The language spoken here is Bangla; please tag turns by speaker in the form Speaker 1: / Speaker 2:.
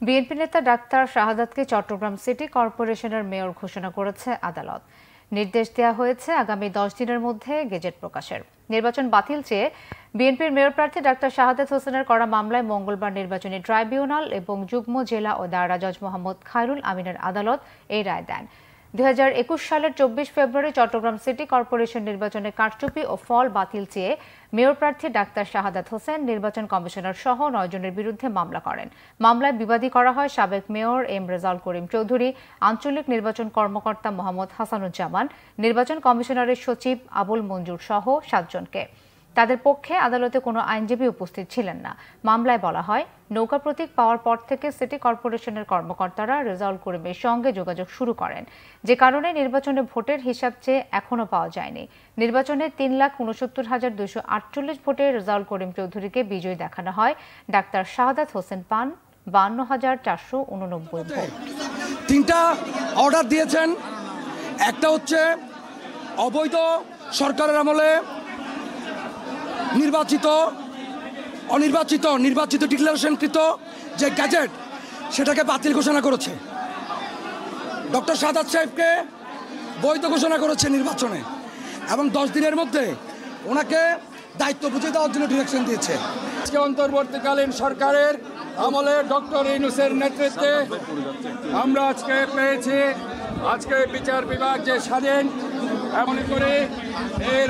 Speaker 1: বিএনপি নেতা ডাক্তার শাহাদাতকে চট্টগ্রাম সিটি কর্পোরেশনের মেয়র ঘোষণা করেছে আদালত। নির্দেশ দেওয়া হয়েছে আগামী 10 দিনের মধ্যে গেজেট প্রকাশের। নির্বাচন বাতিল চেয়ে বিএনপির মেয়র প্রার্থী ডাক্তার শাহাদাত হোসেনের করা মামলায় মঙ্গলবার নির্বাচনী ট্রাইব্যুনাল এবং যুগ্ম জেলা ও দায়রা জজ মোহাম্মদ খায়রুল আমিনের আদালত এই রায় দেন। 2021 সালের 24 ফেব্রুয়ারি চট্টগ্রাম সিটি কর্পোরেশন নির্বাচনে কারচুপি ও ফল বাতিল চেয়ে মেয়র প্রার্থী ডাক্তার শাহাদাত হোসেন নির্বাচন কমিশনার সহ 9 জনের বিরুদ্ধে মামলা করেন। মামলায় বিবাদী করা হয় সাবেক মেয়র এম রেজাউল করিম চৌধুরী, আঞ্চলিক নির্বাচন কর্মকর্তা মোহাম্মদ হাসানুজ্জামান, নির্বাচন কমিশনারের সচিব আবুল মঞ্জুর সহ 7 জনকে। তাদের পক্ষে আদালতে কোনো আইনজীবী উপস্থিত ছিলেন না। মামলায় বলা হয়, নৌকা প্রতীক পাওয়ার পর থেকে সিটি কর্পোরেশনের কর্মকর্তারা রেজাউল করিমের সঙ্গে যোগাযোগ শুরু করেন, যে কারণে নির্বাচনে ভোটের হিসাব চেয়ে এখনও পাওয়া যায়নি। নির্বাচনে 3,69,248 ভোটে রেজাউল করিম চৌধুরীকে বিজয়ী দেখানো হয়। ডাক্তার শাহাদাত হোসেন পান 52,489 ভোট।
Speaker 2: 3টা অর্ডার দিয়েছেন। একটা হচ্ছে অবৈধ সরকারের আমলে নির্বাচিত ডিক্লারেশনকৃত যে গ্যাজেট সেটাকে বাতিল ঘোষণা করেছে। ডক্টর শাহাদাত সাহেবকে বৈধ ঘোষণা করেছে নির্বাচনে, এবং 10 দিনের মধ্যে ওনাকে দায়িত্ব বুঝিয়ে দেওয়ার জন্য ডিরেকশন দিয়েছে।
Speaker 3: আজকে অন্তর্বর্তীকালীন সরকারের আমলে ডক্টর ইউনূসের নেতৃত্বে আমরা আজকে পেয়েছি, আজকে বিচার বিভাগ যে স্বাধীন এমন করে এই